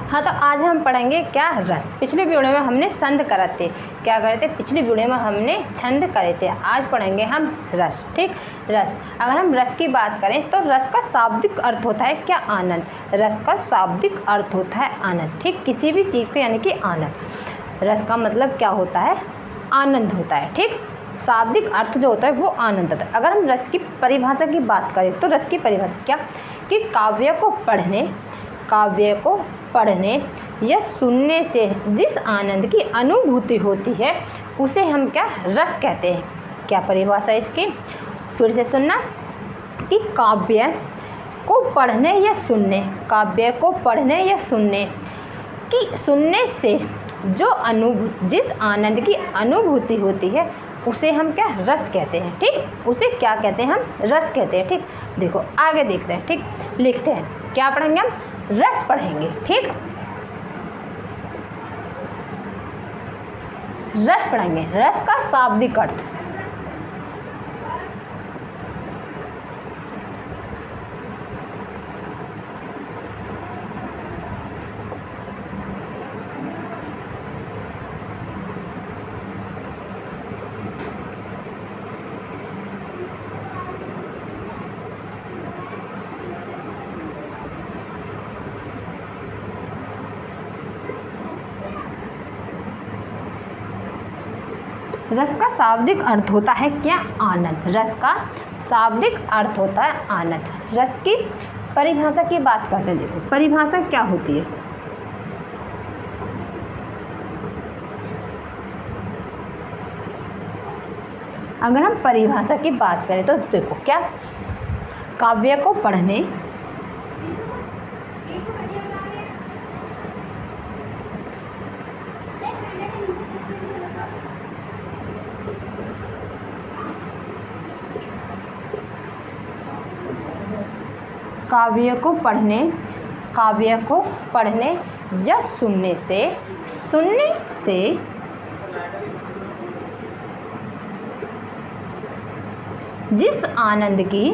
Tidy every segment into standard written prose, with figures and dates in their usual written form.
हाँ, तो आज हम पढ़ेंगे क्या, रस। पिछले वीडियो में हमने छंद करे थे, क्या करे थे, पिछले वीडियो में हमने छंद करे थे। आज पढ़ेंगे हम रस। ठीक, रस। अगर हम रस की बात करें तो रस का शाब्दिक अर्थ होता है क्या, आनंद। रस का शाब्दिक अर्थ होता है आनंद। ठीक, किसी भी चीज़ को यानी कि आनंद। रस का मतलब क्या होता है, आनंद होता है। ठीक, शाब्दिक अर्थ जो होता है वो आनंद होता है। अगर हम रस की परिभाषा की बात करें तो रस की परिभाषा क्या, कि काव्य को पढ़ने या सुनने से जिस आनंद की अनुभूति होती है उसे हम क्या, रस कहते हैं। क्या परिभाषा है इसकी, फिर से सुनना, कि काव्य को पढ़ने या सुनने, काव्य को पढ़ने या सुनने की, सुनने से जो जिस आनंद की अनुभूति होती है उसे हम क्या, रस कहते हैं। ठीक, उसे क्या कहते हैं, हम रस कहते हैं। ठीक, देखो आगे देखते हैं। ठीक, लिखते हैं, क्या पढ़ेंगे हम, रस पढ़ेंगे। ठीक, रस पढ़ेंगे। रस का शाब्दिक अर्थ, रस का शाब्दिक अर्थ होता है क्या, आनंद। रस का शाब्दिक अर्थ होता है आनंद। रस की परिभाषा की बात करते हैं। देखो परिभाषा क्या होती है, अगर हम परिभाषा की बात करें तो देखो क्या, काव्य को पढ़ने काव्य को पढ़ने या सुनने से जिस आनंद की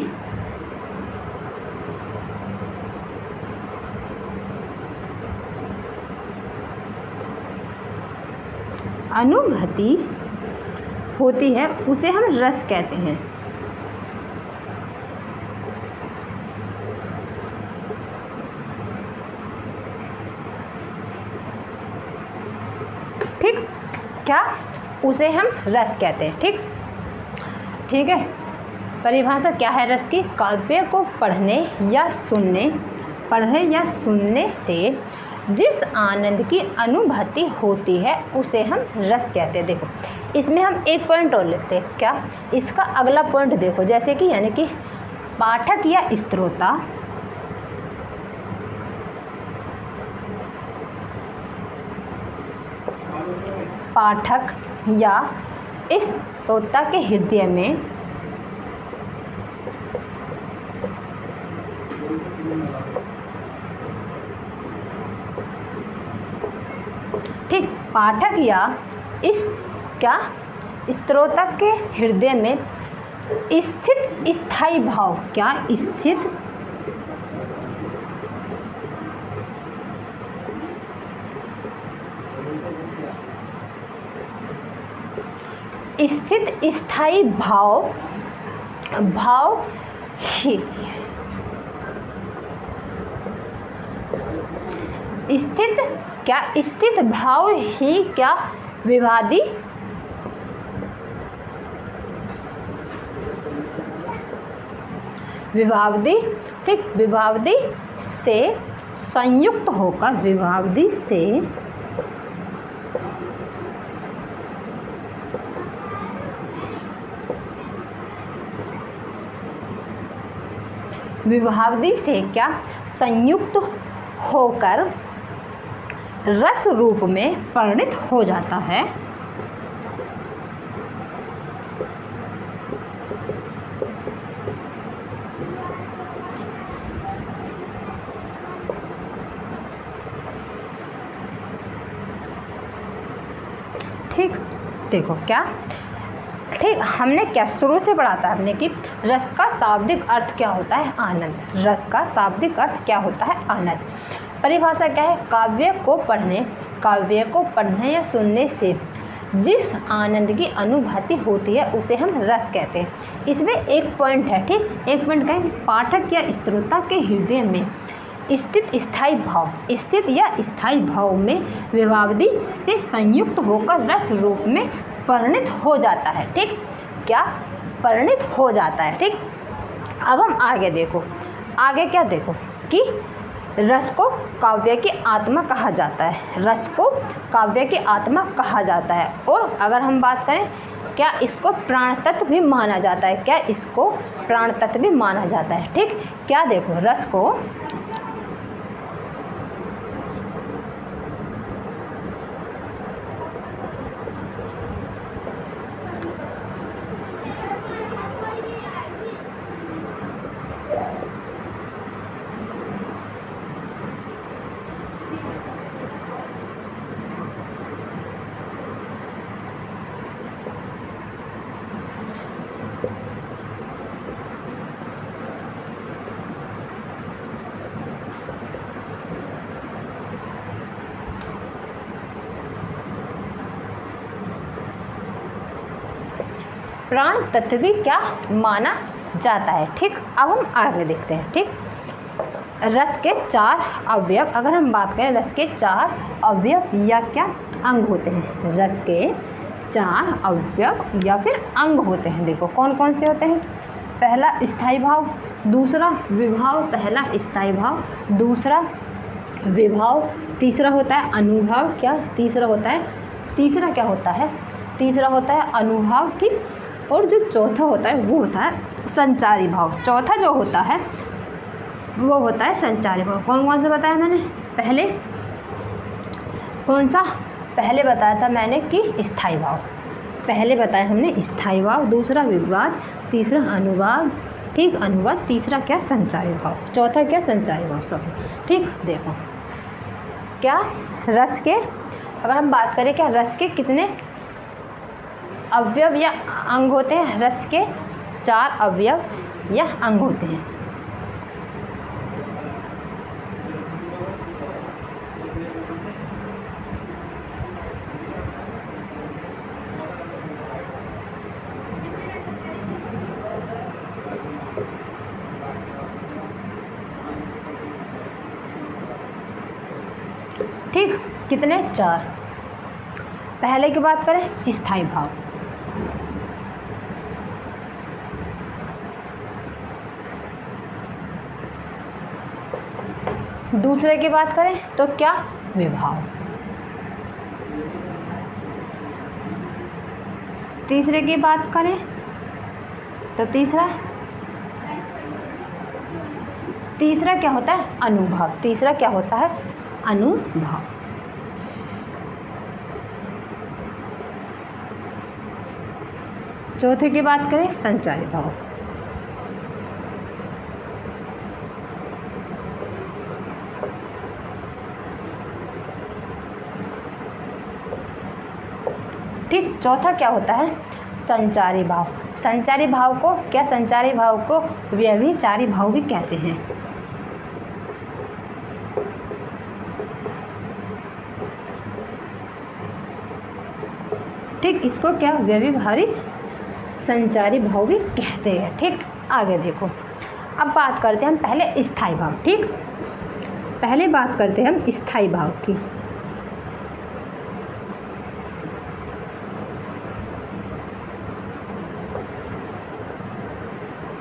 अनुभूति होती है उसे हम रस कहते हैं। ठीक, क्या, उसे हम रस कहते हैं। ठीक, ठीक है। परिभाषा क्या है रस की, काव्य को पढ़ने या सुनने से जिस आनंद की अनुभूति होती है उसे हम रस कहते हैं। देखो इसमें हम एक पॉइंट और लिखते हैं, क्या, इसका अगला पॉइंट देखो, जैसे कि यानी कि पाठक या श्रोता श्रोता के हृदय में ठीक, पाठक या श्रोता के हृदय में स्थित स्थायी भाव, क्या, स्थित स्थायी भाव ही स्थित भाव ही क्या, विभावदी। ठीक, विभावदी से संयुक्त होकर, विभावदी से क्या, संयुक्त होकर रस रूप में परिणत हो जाता है। ठीक, देखो क्या, ठीक, हमने क्या शुरू से पढ़ा था हमने कि रस का शाब्दिक अर्थ क्या होता है? आनंद। रस का शाब्दिक अर्थ क्या होता है? आनंद। परिभाषा क्या है? काव्य को पढ़ने या सुनने से जिस आनंद की अनुभूति होती है उसे हम रस कहते हैं। इसमें एक पॉइंट है, ठीक, एक पॉइंट क्या है? पाठक या श्रोता के हृदय में स्थित स्थायी भाव में विभावधि से संयुक्त होकर रस रूप में परिणत हो जाता है। ठीक, क्या परिणत हो जाता है? ठीक, अब हम आगे देखो, आगे क्या देखो कि रस को काव्य की आत्मा कहा जाता है। रस को काव्य की आत्मा कहा जाता है। और अगर हम बात करें, क्या इसको प्राण तत्व भी माना जाता है? क्या इसको प्राण तत्व भी माना जाता है? ठीक, क्या देखो, रस को प्राण तत्व भी क्या माना जाता है। ठीक, अब हम आगे देखते हैं। ठीक, रस के 4 अवयव, अगर हम बात करें, रस के 4 अवयव या क्या अंग होते हैं? रस के 4 अवयव या फिर अंग होते हैं। देखो कौन कौन से होते हैं? पहला स्थायी भाव, दूसरा विभाव, पहला स्थायी भाव, दूसरा विभाव, तीसरा होता है अनुभाव, क्या तीसरा होता है? तीसरा क्या होता है? तीसरा होता है अनुभाव। ठीक, और जो चौथा होता है वो होता है संचारी भाव। चौथा जो होता है वो होता है संचारी भाव। कौन कौन से बताया मैंने? पहले कौन सा? पहले बताया था मैंने कि स्थायी भाव, पहले बताया हमने स्थायी भाव, दूसरा विवाद, तीसरा अनुवाद, ठीक, अनुवाद, तीसरा क्या? संचारी भाव, चौथा क्या? संचारी भाव, सॉरी। ठीक, देखो क्या रस के, अगर हम बात करें, क्या रस के कितने अवयव या अंग होते हैं? रस के 4 अवयव या अंग होते हैं। ठीक, कितने? 4। पहले की बात करें, स्थायी भाव, दूसरे की बात करें तो क्या? विभाव, तीसरे की बात करें तो तीसरा क्या होता है? अनुभाव, तीसरा क्या होता है? अनुभाव। चौथे की बात करें, संचारी भाव, ठीक, चौथा क्या होता है? संचारी भाव। संचारी भाव को क्या? संचारी भाव को व्यभिचारी भाव भी कहते हैं। ठीक, इसको क्या? व्यभिचारी संचारी भाव भी कहते हैं। ठीक, आगे देखो, अब बात करते हैं हम पहले स्थायी भाव। ठीक, पहले बात करते हैं हम स्थायी भाव की।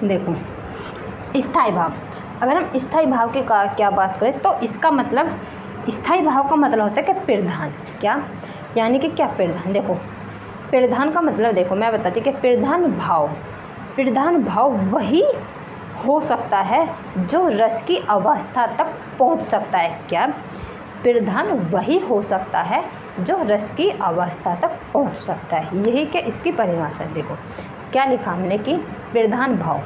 देखो स्थायी भाव, अगर हम स्थायी भाव की क्या बात करें तो इसका मतलब, स्थायी भाव का मतलब होता है कि प्रधान, क्या यानी कि क्या? प्रधान। देखो प्रधान का मतलब, देखो मैं बताती कि प्रधान भाव वही हो सकता है जो रस की अवस्था तक पहुंच सकता है। क्या? प्रधान वही हो सकता है जो रस की अवस्था तक पहुंच सकता है। यही क्या इसकी परिभाषा है। देखो क्या लिखा हमने कि प्रधान भाव,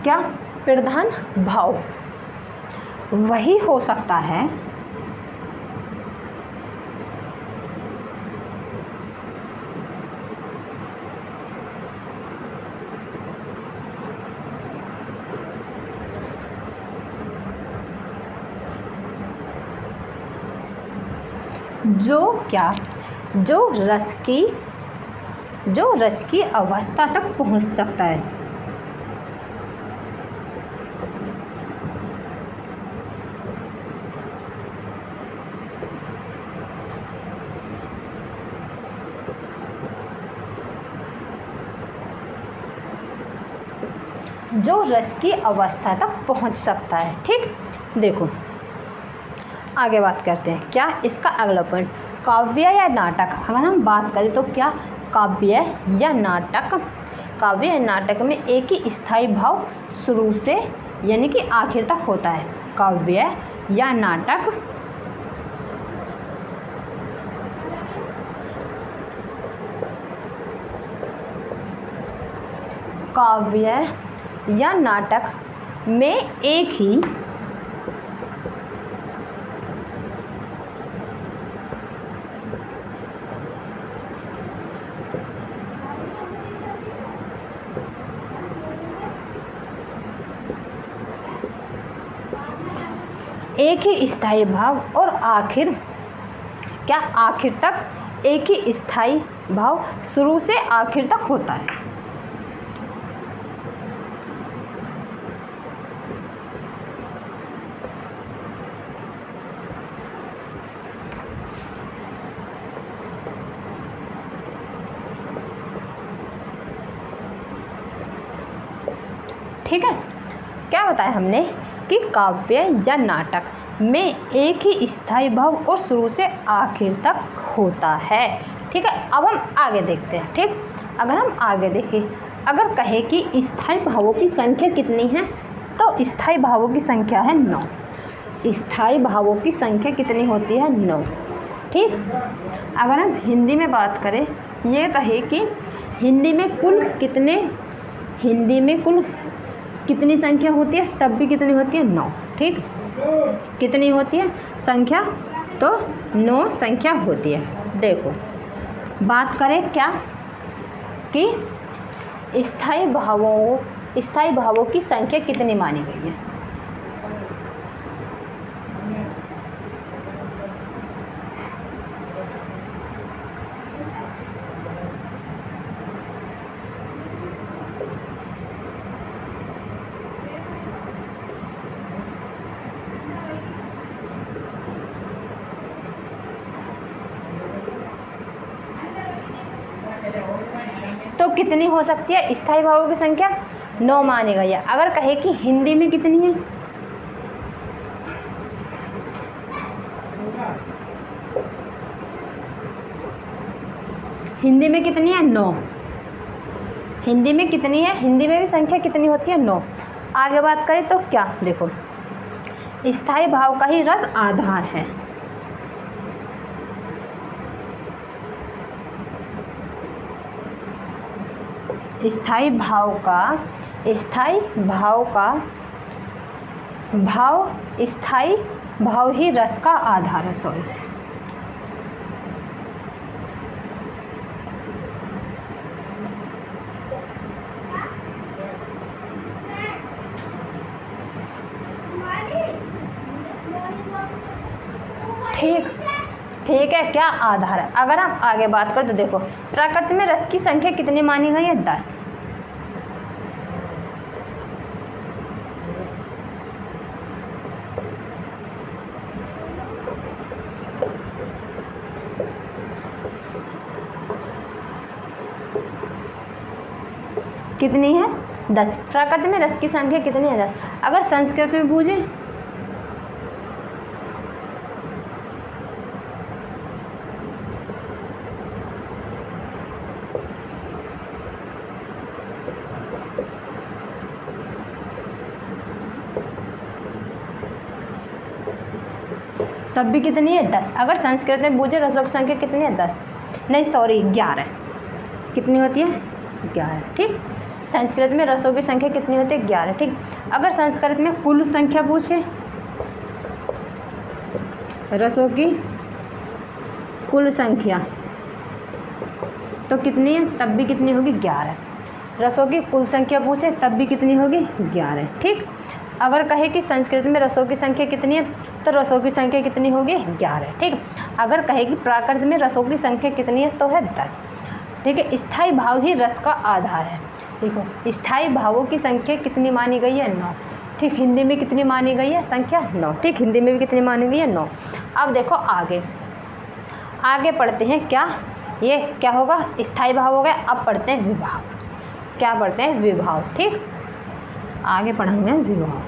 क्या? प्रधान भाव वही हो सकता है जो रस की अवस्था तक पहुंच सकता है। जो रस की अवस्था तक पहुंच सकता है। ठीक, देखो आगे बात करते हैं। क्या इसका अगला पॉइंट, काव्य या नाटक। अगर हम बात करें तो क्या काव्य या नाटक, काव्य या नाटक में एक ही स्थायी भाव शुरू से यानी कि आखिर तक होता है। काव्य या नाटक में एक ही स्थायी भाव और आखिर तक एक ही स्थायी भाव शुरू से आखिर तक होता है। ठीक है, क्या बताया हमने कि काव्य या नाटक में एक ही स्थायी भाव और शुरू से आखिर तक होता है। ठीक है, अब हम आगे देखते हैं। ठीक, अगर हम आगे देखें, अगर कहे कि स्थायी भावों की संख्या कितनी है, तो स्थायी भावों की संख्या है 9। स्थायी भावों की संख्या कितनी होती है? 9। ठीक, अगर हम हिंदी में बात करें, ये कहे कि हिंदी में कुल कितनी संख्या होती है, तब भी कितनी होती है? 9। ठीक, कितनी होती है संख्या? तो 9 संख्या होती है। देखो बात करें क्या कि स्थायी भावों की संख्या कितनी मानी गई है। तो कितनी हो सकती है स्थायी भावों की संख्या? 9 मानी गई है। अगर कहे कि हिंदी में कितनी है, हिंदी में कितनी है? 9। हिंदी में कितनी है? हिंदी में भी संख्या कितनी होती है? 9। आगे बात करें तो क्या, देखो स्थायी भाव का ही रस आधार है। स्थायी भाव ही रस का आधार है। सॉरी, ठीक है, क्या आधार है। अगर हम आगे बात करें तो देखो प्रकृति में रस की संख्या कितनी मानी गई है? 10। कितनी है? 10। प्रकृति में रस की संख्या कितनी है? 10। अगर संस्कृत में पूछे तब भी कितनी है? 10। अगर संस्कृत में पूछे रसों की संख्या कितनी है? 10 नहीं, सॉरी 11। कितनी होती है? 11। ठीक, संस्कृत में रसों की संख्या कितनी होती है? 11। ठीक, अगर संस्कृत में कुल संख्या पूछे रसों की कुल संख्या तो कितनी है, तब भी कितनी होगी 11। रसों की कुल संख्या पूछे तब भी कितनी होगी 11। ठीक। अगर कहे कि संस्कृत में रसों की संख्या कितनी है तो रसों की संख्या कितनी होगी 11। ठीक। अगर कहे कि प्राकृत में रसों की संख्या कितनी है तो है 10। ठीक है। स्थायी भाव ही रस का आधार है। देखो स्थायी भावों की संख्या कितनी मानी गई है 9। ठीक। हिंदी में कितनी मानी गई है संख्या 9। ठीक। हिंदी में भी कितनी मानी गई है 9। अब देखो आगे पढ़ते हैं क्या, ये क्या होगा स्थायी भाव हो गया। अब पढ़ते हैं विभाव। क्या पढ़ते हैं विभाव। ठीक। आगे पढ़ेंगे विभाव।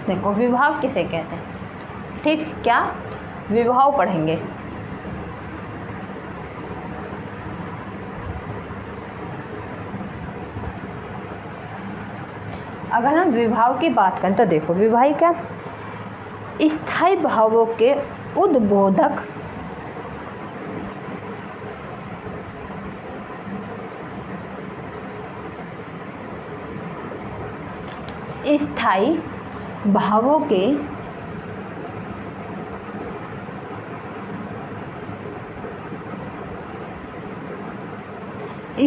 देखो विभाव किसे कहते हैं। ठीक। क्या विभाव पढ़ेंगे। अगर हम विभाव की बात करें तो देखो विभाव क्या, स्थायी भावों के उद्बोधक स्थायी भावों के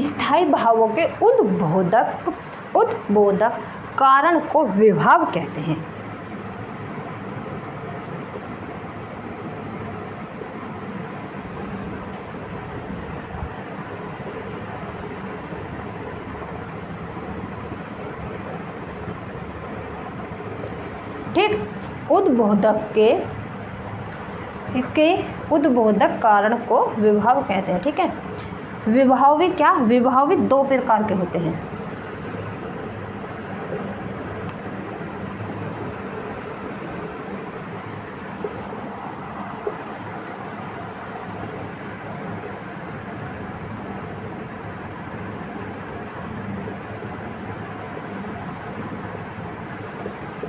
स्थायी भावों के उद्बोधक कारण को विभाव कहते हैं। ठीक। उद्बोधक कारण को विभाव कहते हैं। ठीक है। विभाव भी 2 प्रकार के होते हैं।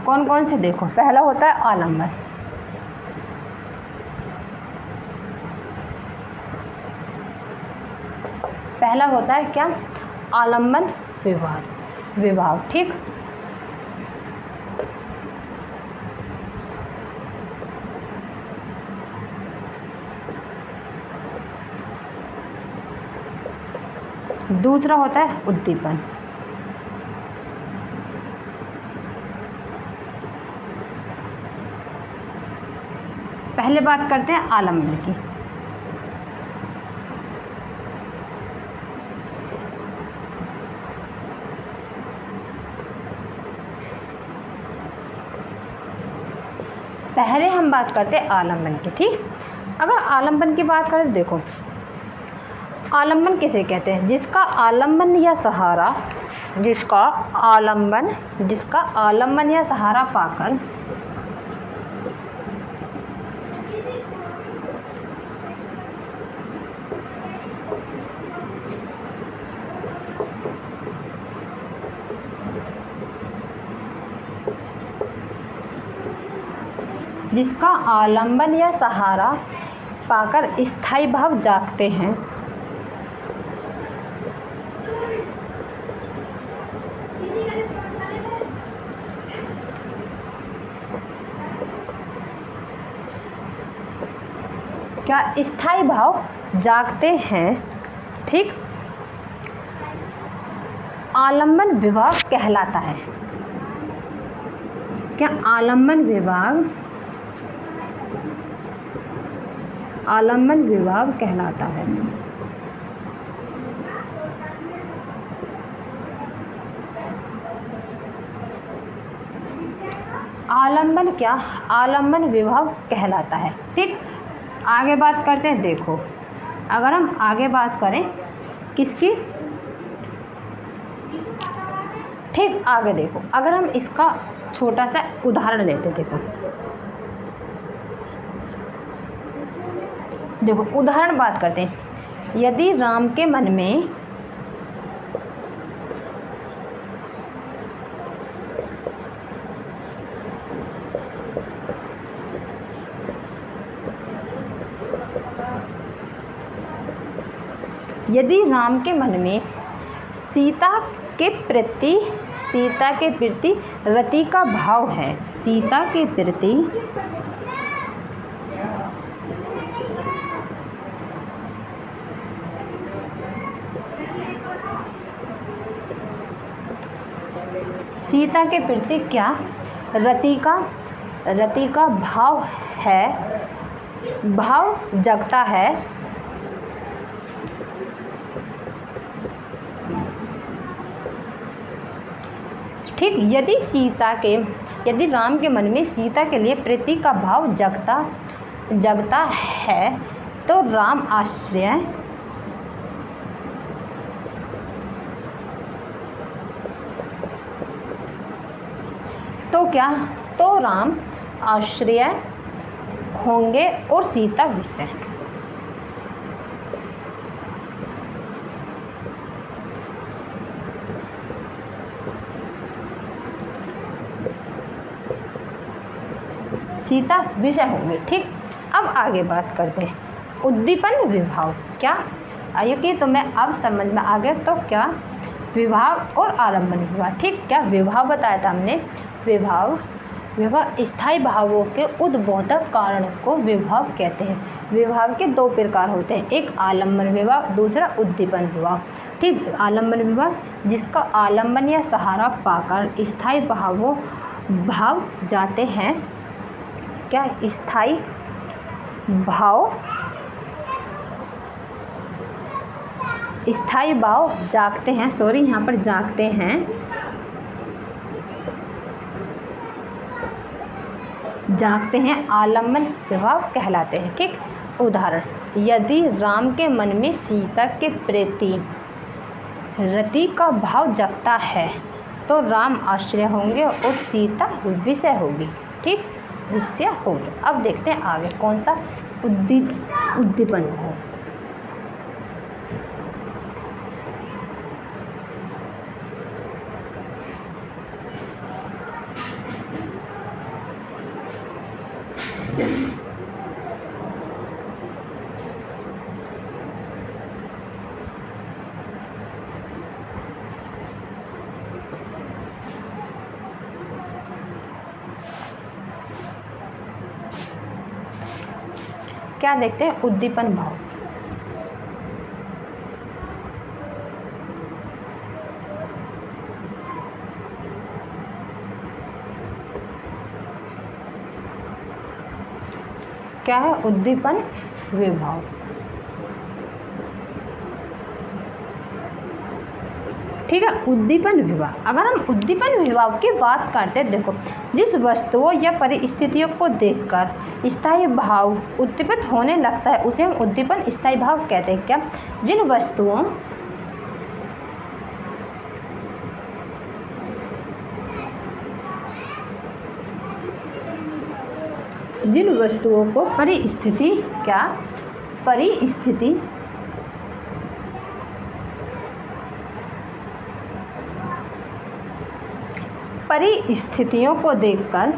कौन कौन से देखो, पहला होता है आलम्बन। पहला होता है क्या आलम्बन विभाव। ठीक। दूसरा होता है उद्दीपन। पहले बात करते हैं आलम्बन की। पहले हम बात करते हैं आलम्बन की। ठीक। अगर आलम्बन की बात करें तो देखो आलम्बन किसे कहते हैं, जिसका आलम्बन या सहारा पाकर स्थायी भाव जागते हैं। क्या स्थायी भाव जागते हैं। ठीक। आलम्बन विभाव कहलाता है। क्या आलम्बन विभाव कहलाता है। आलम्बन विभाव कहलाता है। ठीक। आगे बात करते हैं। देखो अगर हम आगे बात करें किसकी, ठीक आगे देखो अगर हम इसका छोटा सा उदाहरण लेते, देखो उदाहरण बात करते हैं। यदि राम के मन में यदि राम के मन में सीता के प्रति रति का भाव है, सीता के प्रति क्या रति का भाव है, भाव जगता है, ठीक। यदि राम के मन में सीता के लिए प्रीति का भाव जगता है तो राम आश्रय तो राम आश्रय होंगे और सीता विषय। सीता विषय होंगे, ठीक। अब आगे बात करते हैं उद्दीपन विभाव क्या। आइए कि तो मैं अब समझ में आ गया तो क्या विभाव और आलम्बन विभाव, ठीक। क्या विभाव बताया था हमने, विभाव स्थायी भावों के उद्बोधक कारण को विभाव कहते हैं। विभाव के दो प्रकार होते हैं, एक आलम्बन विभाव, दूसरा उद्दीपन विभाव, ठीक। आलम्बन विभाव जिसका आलम्बन या सहारा पाकर स्थायी भाव जाते हैं, क्या स्थायी भाव जागते हैं, यहाँ पर जागते हैं आलम्बन विभाव कहलाते हैं, ठीक। उदाहरण, यदि राम के मन में सीता के प्रति रति का भाव जगता है तो राम आश्रय होंगे और सीता विषय होगी, ठीक, विषय होगी। अब देखते हैं आगे कौन सा उद्दीपन भाव। क्या देखते हैं उद्दीपन भाव। क्या है उद्दीपन विभाव। ठीक है, उद्दीपन विभाव। अगर हम उद्दीपन विभाव की बात करते हैं, देखो जिस वस्तुओं या परिस्थितियों को देखकर स्थायी भाव उद्दीपित होने लगता है उसे हम उद्दीपन स्थायी भाव कहते हैं। क्या, जिन वस्तुओं को परिस्थितियों को देखकर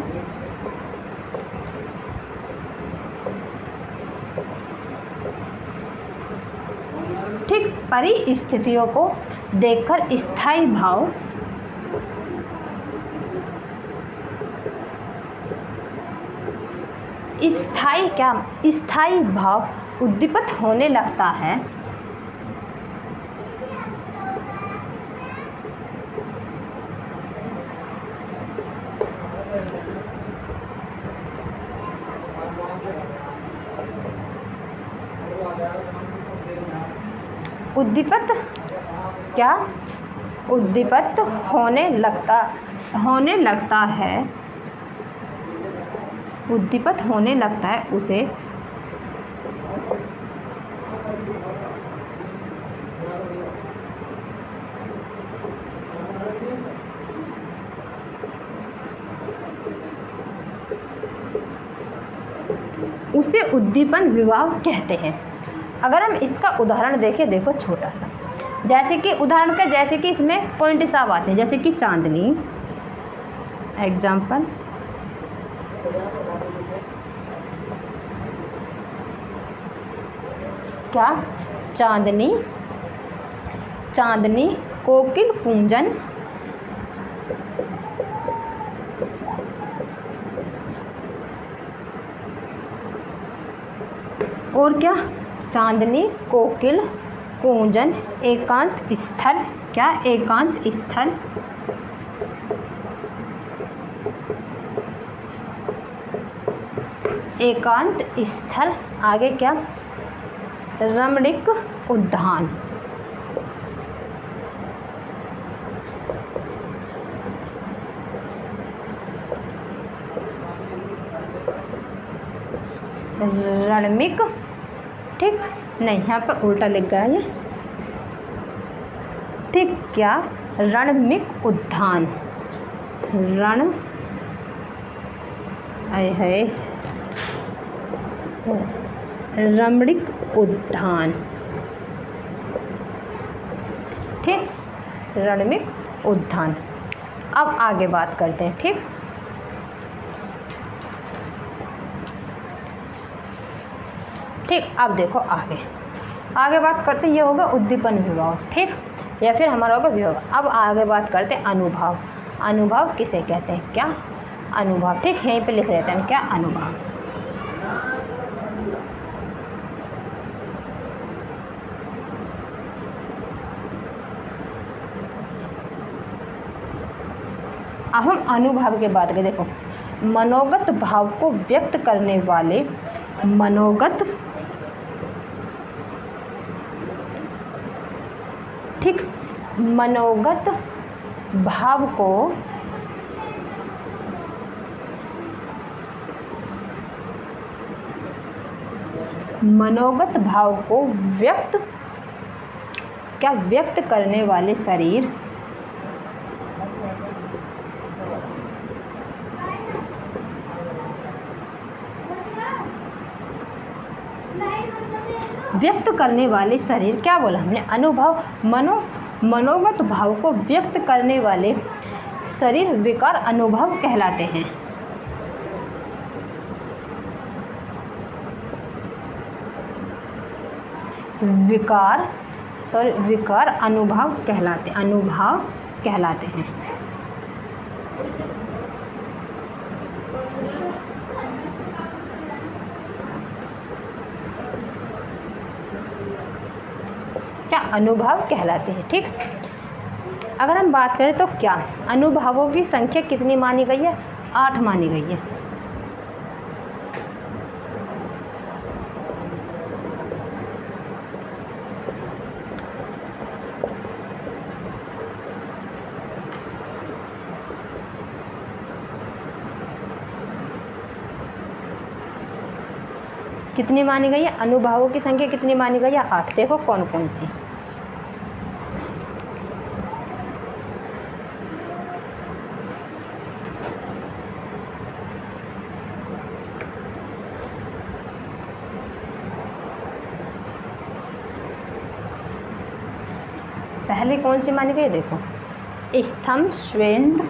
ठीक, परिस्थितियों को देखकर स्थायी भाव स्थायी भाव उद्दीपित होने लगता है। उद्दीपित होने लगता है उसे उद्दीपन विभाव कहते हैं। अगर हम इसका उदाहरण देखें, देखो छोटा सा, जैसे कि इसमें पॉइंट साफ आते हैं, जैसे कि चांदनी, एग्जाम्पल, क्या चांदनी चांदनी, कोकिल, कूंजन, और क्या, चांदनी, कोकिल, कूंजन, एकांत स्थल, क्या, एकांत स्थल, एकांत स्थल, आगे क्या, रमणीक उद्यान, रणमिक, ठीक, नहीं यहाँ पर उल्टा लिख गया है, ठीक, क्या, रणमिक उद्यान, रण है रमणीक उद्यान, ठीक, रणमिक उद्यान। अब आगे बात करते हैं, ठीक, ठीक, अब देखो आगे बात करते हैं, ये होगा उद्दीपन विभाव, ठीक, या फिर हमारा होगा विभाव। अब आगे बात करते हैं अनुभाव। अनुभाव किसे कहते हैं, क्या, अनुभाव, ठीक, यहीं पे लिख लेते हैं क्या, अनुभाव। अब हम अनुभाव की बात करें, देखो, मनोगत भाव को व्यक्त करने वाले, मनोगत, ठीक, मनोगत भाव को मनोगत भाव को व्यक्त, क्या, व्यक्त करने वाले शरीर, व्यक्त करने वाले शरीर, क्या बोला हमने, अनुभव, मनोगत भाव को व्यक्त करने वाले शरीर विकार अनुभव कहलाते हैं। विकार अनुभव कहलाते हैं। क्या, अनुभव कहलाते हैं, ठीक। अगर हम बात करें तो क्या अनुभवों की संख्या कितनी मानी गई है, 8 मानी गई है। कितनी मानी गई है, अनुभवों की संख्या कितनी मानी गई है, 8। देखो कौन कौन सी, पहले कौन सी मानी गई, देखो, स्तंभ, स्वेंद,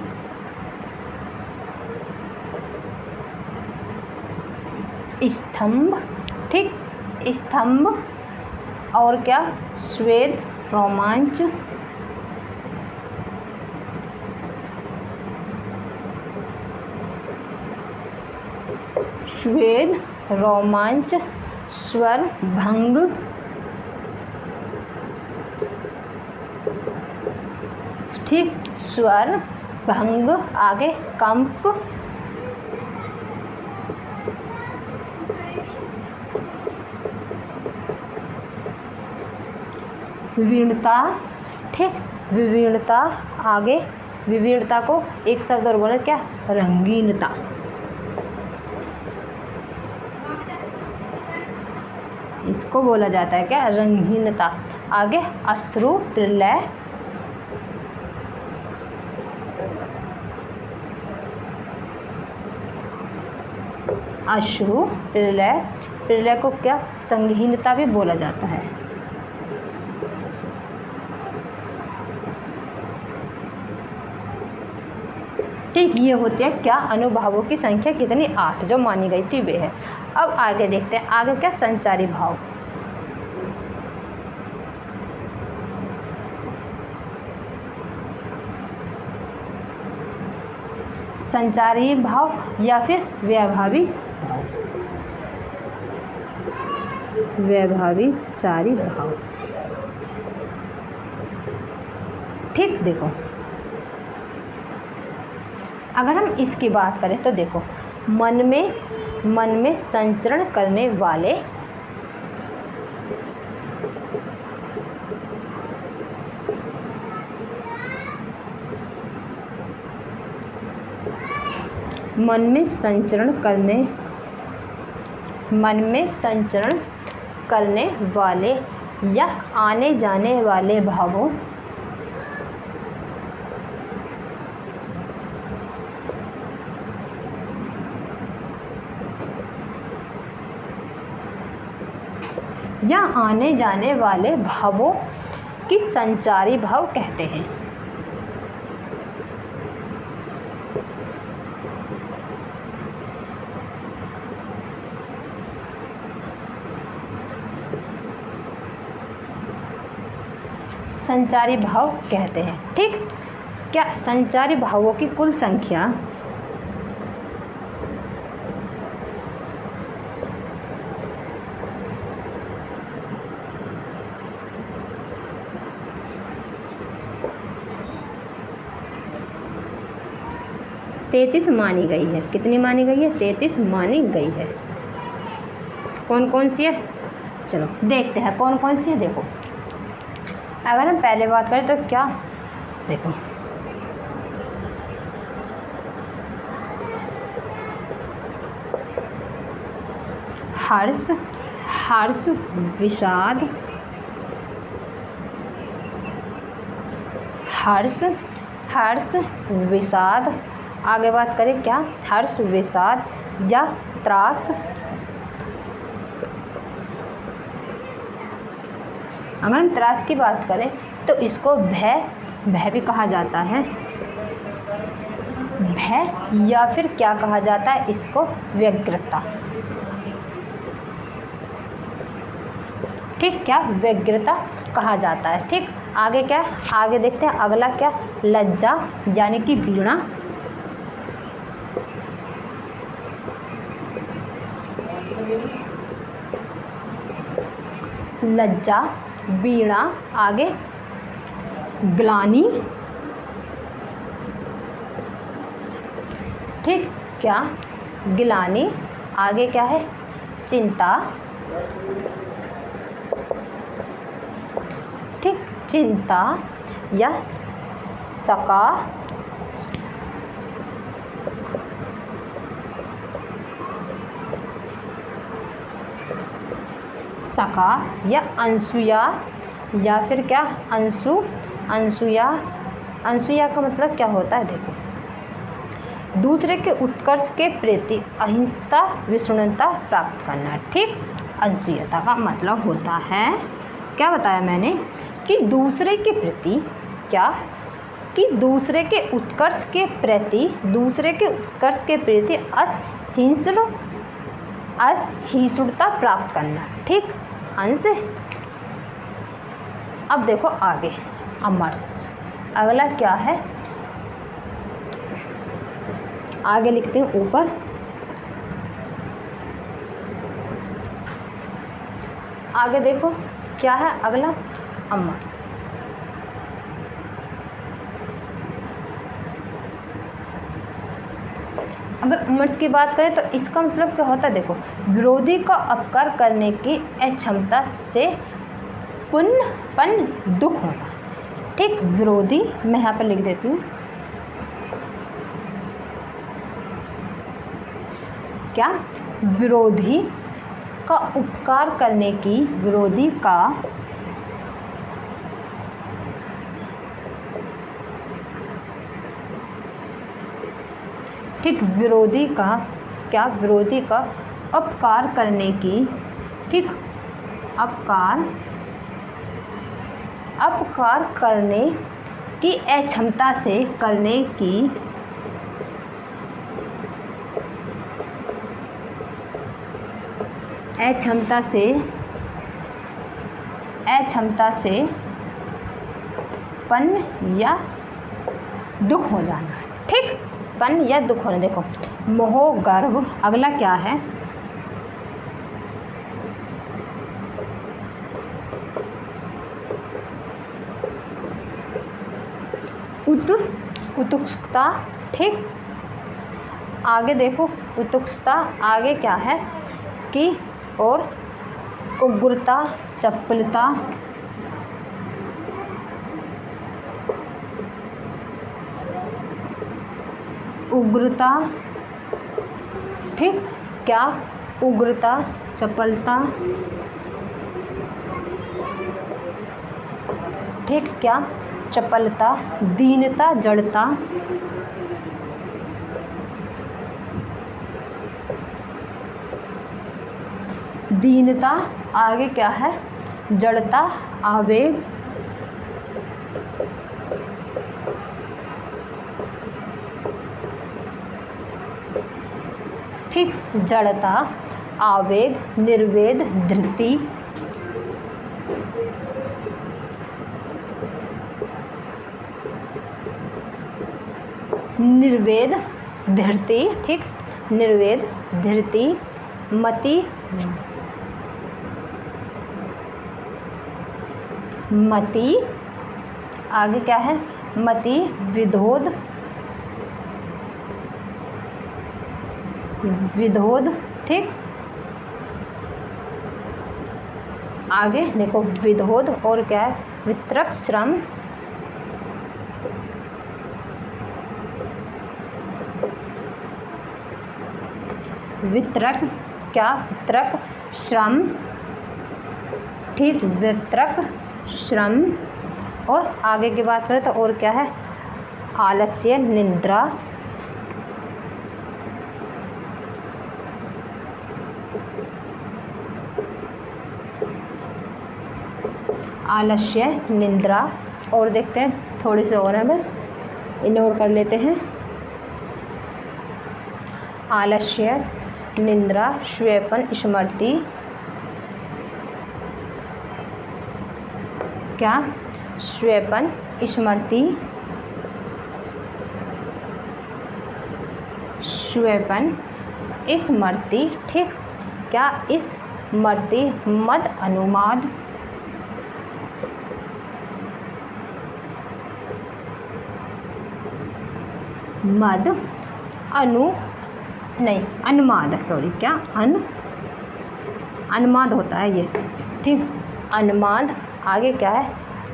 स्तंभ, ठीक, स्तंभ, और क्या, स्वेद, रोमांच, स्वेद, रोमांच, स्वर, भंग, ठीक, स्वर, भंग, आगे कंप, विविधता, ठीक, विविधता, आगे विविधता को एक शब्द और बोले, क्या, रंगीनता। इसको बोला जाता है क्या, रंगीनता। आगे अश्रु, प्रलय, अश्रु, प्रलय, प्रलय को क्या, संगीनता भी बोला जाता है। ठीक, ये होती है क्या, अनुभवों की संख्या कितनी, 8 जो मानी गई थी वे है। अब आगे देखते हैं, आगे क्या, संचारी भाव। संचारी भाव या फिर वैभावी भाव, वैभावीचारी भाव। ठीक, देखो अगर हम इसकी बात करें तो देखो मन में संचरण करने वाले मन में संचरण करने वाले या आने जाने वाले भावों या आने जाने वाले भावों की संचारी भाव कहते हैं। संचारी भाव कहते हैं। ठीक, क्या संचारी भावों की कुल संख्या 33 मानी गई है। कितनी मानी गई है? 33 मानी गई है। कौन कौन सी है? चलो देखते हैं कौन कौन सी है। देखो अगर हम पहले बात करें तो क्या, देखो हर्ष, हर्ष विषाद, हर्ष, हर्ष विषाद। आगे बात करें क्या, हर्ष विषाद या त्रास। अगर हम त्रास की बात करें तो इसको भय, भय भी कहा जाता है, भय या फिर क्या कहा जाता है इसको, व्यग्रता। ठीक, क्या व्यग्रता कहा जाता है। ठीक, आगे क्या, आगे देखते हैं अगला क्या, लज्जा यानी कि वीणा। लज्जा, वीणा। आगे ग्लानि। ठीक, क्या ग्लानि। आगे क्या है, चिंता। ठीक, चिंता या सका, सका या अंसुया या फिर क्या, अंशु, अंसुया। अंसुया का मतलब क्या होता है, देखो दूसरे के उत्कर्ष के प्रति अहिंसता विषण्णता प्राप्त करना। ठीक, अंसुयता का मतलब होता है, क्या बताया मैंने, कि दूसरे के प्रति क्या, कि दूसरे के उत्कर्ष के प्रति, दूसरे के उत्कर्ष के प्रति असहिष्णुता प्राप्त करना। ठीक, अंश। अब देखो आगे अमर्ष। अगला क्या है, आगे लिखते हैं ऊपर, आगे देखो क्या है अगला, अमर्ष। अगर अमर्ष की बात करें तो इसका मतलब क्या होता है, देखो विरोधी का अपकार करने की अक्षमता से पुनः दुख होना। ठीक, विरोधी, मैं यहाँ पर लिख देती हूँ, क्या, विरोधी का उपकार करने की, विरोधी का ठीक, विरोधी का क्या, विरोधी का अपकार करने की, ठीक, अपकार करने की अक्षमता से, करने की अक्षमता से पन या दुख हो जाना। ठीक, पन या दुख होना। देखो मोह गर्भ, अगला क्या है, उत्सुकता। ठीक, आगे देखो उत्सुकता, आगे क्या है कि और उग्रता, चपलता, उग्रता। ठीक, क्या उग्रता, चपलता। ठीक, क्या चपलता, दीनता, जड़ता। दीनता, आगे क्या है, जड़ता, आवेग। ठीक, जड़ता, आवेग, निर्वेद, धृति। निर्वेद, धृति। ठीक, निर्वेद, धृति, मति, मति, आगे क्या है, मति, विधोद, विधोद। ठीक, आगे देखो विधोद, और क्या है, वितरक, श्रम। वितरक, क्या वितरक, श्रम। ठीक, वितरक, श्रम। और आगे की बात करें तो और क्या है, आलस्य, निद्रा। आलस्य, निद्रा। और देखते हैं थोड़ी सी और है, बस इन्हें और कर लेते हैं। आलस्य, निद्रा, स्वैपन, स्मृति। क्या, स्वैपन, स्मृति, स्वैपन, स्मृति। ठीक, क्या स्मृति, मद, अनुमाद। मद, अनुमाद, सॉरी, क्या अनुमाद होता है ये। ठीक, अनुमाद। आगे क्या है,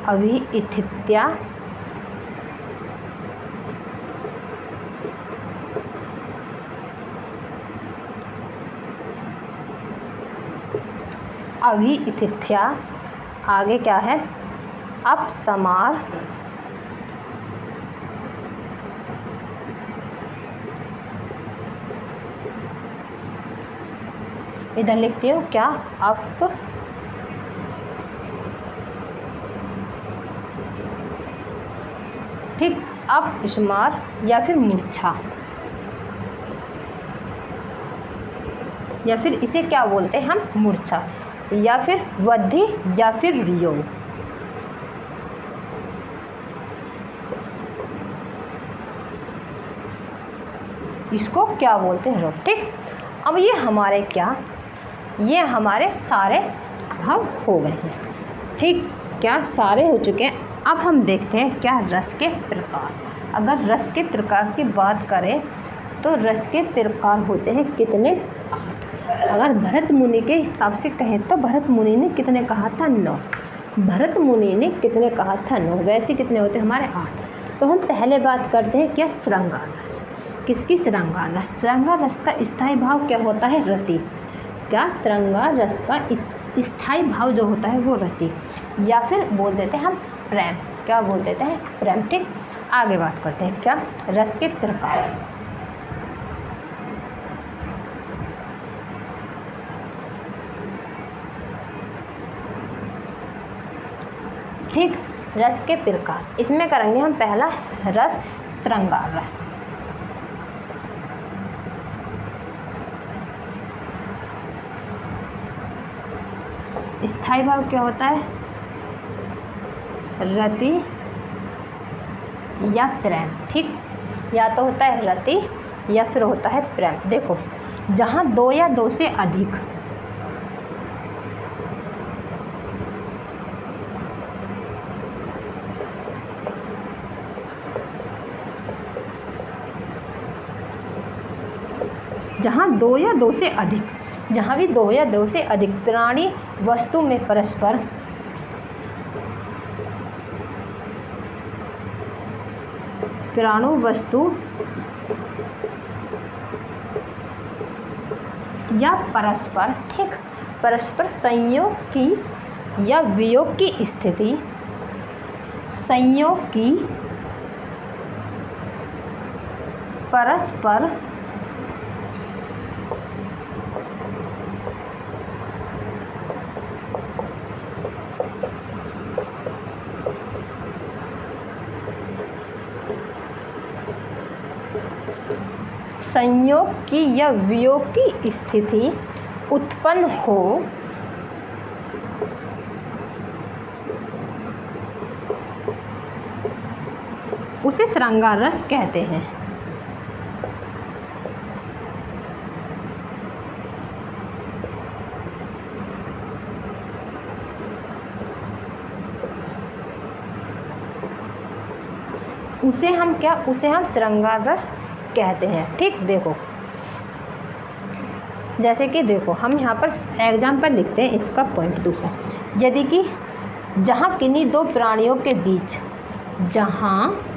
अभिइथित्या। अभिइथित्या। आगे क्या है, अपसमार। इधर लिखती हूँ क्या, अप ठीक, अपस्मार या फिर मूर्छा, या फिर इसे क्या बोलते हैं हम, मूर्छा, या फिर वधि या फिर योग। इसको क्या बोलते हैं, रोग। ठीक, अब ये हमारे क्या, ये हमारे सारे भाव हो गए हैं। ठीक, क्या सारे हो चुके हैं। अब हम देखते हैं क्या रस के प्रकार। अगर रस के प्रकार की बात करें तो रस के प्रकार होते हैं कितने, 8। अगर भरत मुनि के हिसाब से कहें तो भरत मुनि ने कितने कहा था, 9। भरत मुनि ने कितने कहा था, 9। वैसे कितने होते हैं हमारे, 8। तो हम पहले बात करते हैं क्या, श्रृंगार रस। किसकी, श्रृंगार रस। श्रृंगार रस का स्थायी भाव क्या होता है, रति। क्या, श्रृंगार रस का स्थायी भाव जो होता है वो रति, या फिर बोल देते हैं हम प्रेम। क्या बोल देते हैं, प्रेम। ठीक, आगे बात करते हैं क्या, रस के प्रकार। ठीक, रस के प्रकार, इसमें करेंगे हम पहला रस, श्रृंगार रस। स्थायी भाव क्या होता है, रति या प्रेम। ठीक, या तो होता है रति या फिर होता है प्रेम। देखो, जहाँ दो या दो से अधिक जहाँ दो या दो से अधिक जहाँ भी दो या दो से अधिक प्राणी वस्तु में परस्पर प्राणु वस्तु या परस्पर, ठीक, परस्पर संयोग की या वियोग की स्थिति, संयोग की परस्पर संयोग की या वियोग की स्थिति उत्पन्न हो, उसे श्रृंगार रस कहते हैं। उसे हम श्रृंगार रस कहते हैं, ठीक। देखो, जैसे कि देखो हम यहाँ पर एग्जाम्पल लिखते हैं इसका पॉइंट दूसरा। यदि कि जहाँ किन्हीं दो प्राणियों के बीच जहाँ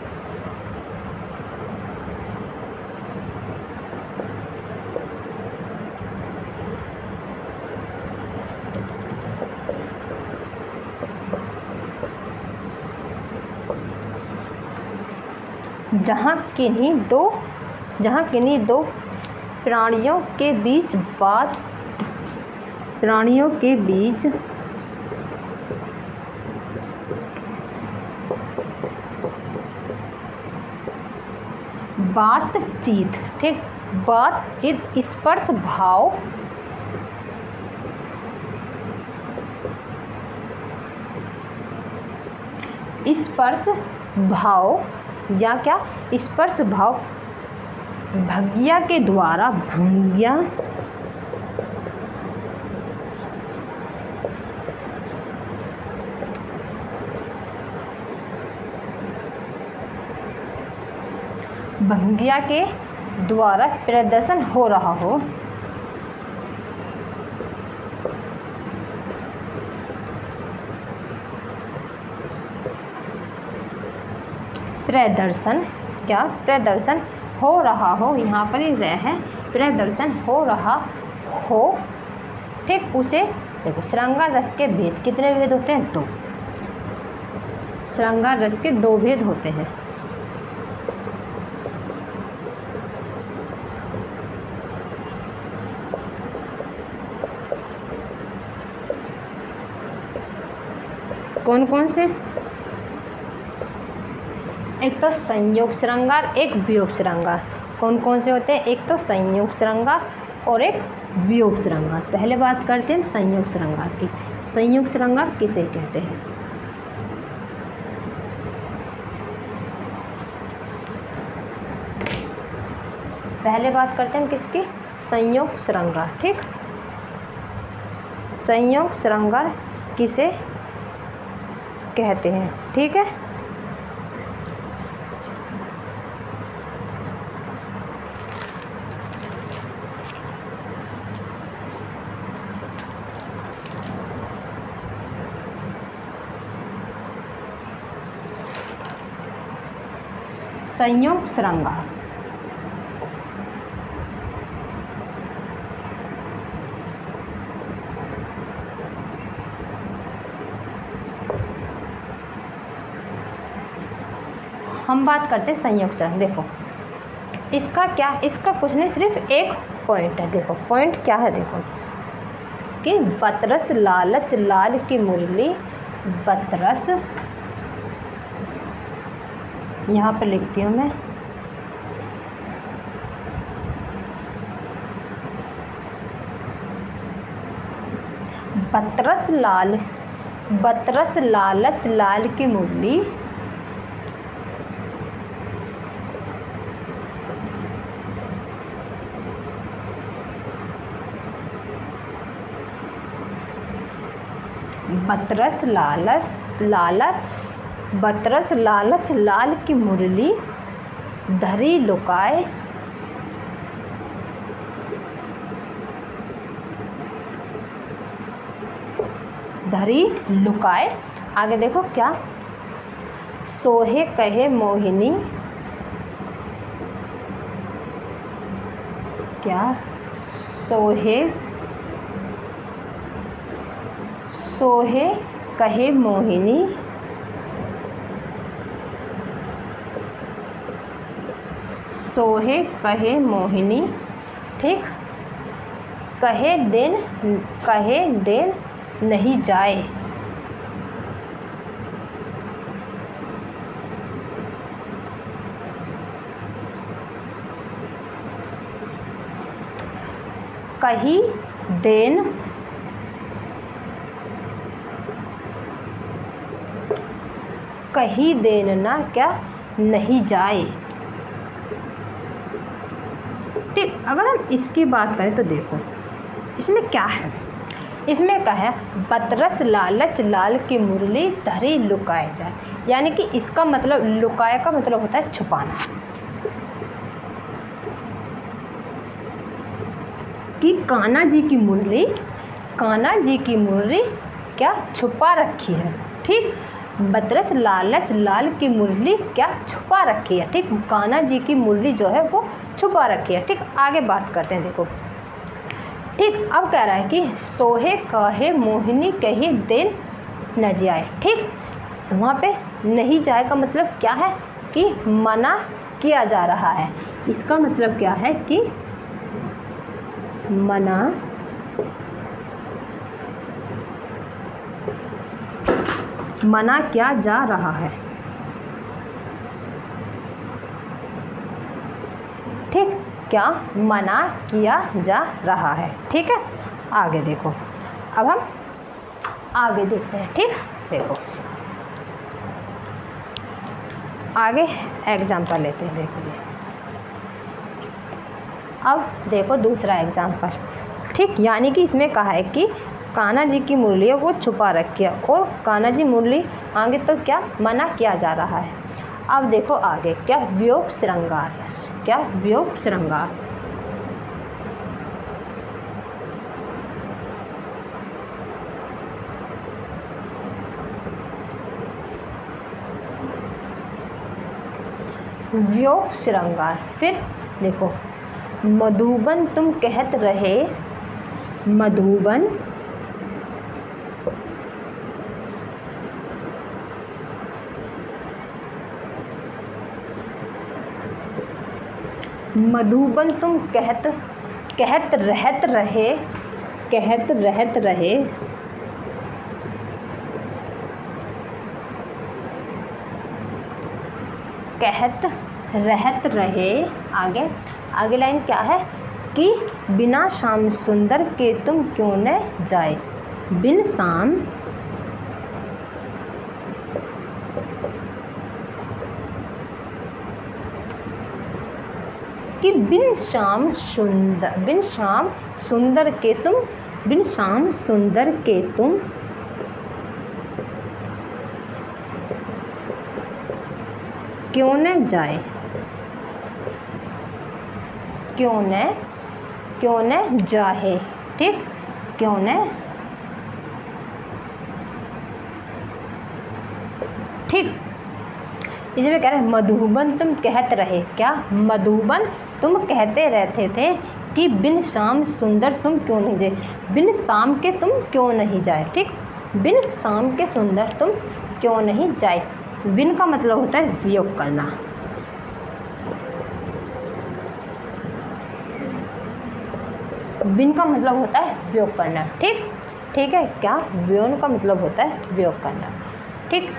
किन्हीं दो प्राणियों के बीच बातचीत, ठीक, बातचीत स्पर्श भाव या क्या स्पर्श भाव भंगिया के द्वारा भंगिया के द्वारा प्रदर्शन हो रहा हो, प्रदर्शन हो रहा हो, यहाँ पर ही है, प्रदर्शन हो रहा हो, ठीक। उसे देखो, श्रृंगार रस के भेद कितने भेद होते हैं? दो। श्रृंगार रस के दो भेद होते हैं। कौन कौन से? एक तो संयोग श्रृंगार, एक वियोग श्रृंगार। कौन कौन से होते हैं? एक तो संयोग श्रृंगार और एक वियोग श्रृंगार। पहले बात करते हैं संयोग श्रृंगार की। संयोग श्रृंगार किसे कहते हैं? पहले बात करते हैं किसकी? संयोग श्रृंगार, ठीक। संयोग श्रृंगार किसे कहते हैं, ठीक है। संयोग श्रृंगार हम बात करते हैं संयोग श्रृंगार। देखो, इसका कुछ नहीं, सिर्फ एक पॉइंट है। देखो पॉइंट क्या है, देखो कि बतरस लालच लाल की मुरली, बतरस, यहाँ पर लिखती हूँ मैं, बतरस लालच लाल की मुरली, बतरस लालच लाल की मुरली धरी लुकाए, आगे देखो क्या, सोहे कहे मोहिनी, क्या, सोहे कहे मोहिनी, सोहे कहे मोहिनी, ठीक, कहे दिन नहीं जाए, कहीं देन ना क्या नहीं जाए, ठीक। अगर हम इसकी बात करें तो देखो इसमें क्या है, इसमें क्या है, बतरस लालच लाल की मुरली धरी लुकाए जाए, यानी कि इसका मतलब लुकाए का मतलब होता है छुपाना, कि कान्हा जी की मुरली क्या छुपा रखी है, ठीक। बतरस लालच लाल की मुरली क्या छुपा रखी है, ठीक। कान्हा जी की मुरली जो है वो छुपा रखी है, ठीक। आगे बात करते हैं, देखो, ठीक। अब कह रहा है कि सोहे कहे मोहिनी कहीं दिन न जाए, ठीक। वहाँ पे नहीं जाए का मतलब क्या है कि मना किया जा रहा है, इसका मतलब क्या है कि मना किया जा रहा है, ठीक। क्या मना किया जा रहा है, ठीक है। आगे देखो, अब हम आगे देखते हैं, ठीक। देखो आगे एग्जाम्पल लेते हैं, देखो जी, अब देखो दूसरा एग्जाम्पल, ठीक। यानी कि इसमें कहा है कि कान्हा जी की मुरली है वो छुपा रखी है, और कान्हा जी मुरली आगे तो क्या मना किया जा रहा है। अब देखो आगे क्या, वियोग श्रृंगार, क्या वियोग श्रृंगार, वियोग श्रृंगार। फिर देखो, मधुबन तुम कहत रहे, मधुबन तुम कहत रहत रहे, आगे लाइन क्या है कि बिना शाम सुंदर के तुम क्यों न जाए, बिन शाम कि बिन शाम सुंदर के तुम क्यों न जाए, क्यों न जाए, ठीक। क्यों न, ठीक। इसमें कह रहे हैं मधुबन तुम कहत रहे, क्या मधुबन तुम कहते रहते थे कि बिन शाम सुंदर तुम क्यों नहीं जाए, बिन शाम के तुम क्यों नहीं जाए, ठीक। बिन शाम के सुंदर तुम क्यों नहीं जाए, बिन का मतलब होता है वियोग करना, बिन का मतलब होता है वियोग करना, ठीक। ठीक है, क्या व्योन का मतलब होता है वियोग करना, ठीक।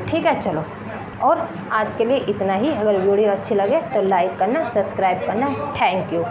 ठीक है, चलो और आज के लिए इतना ही। अगर वीडियो अच्छी लगे तो लाइक करना, सब्सक्राइब करना। Thank you.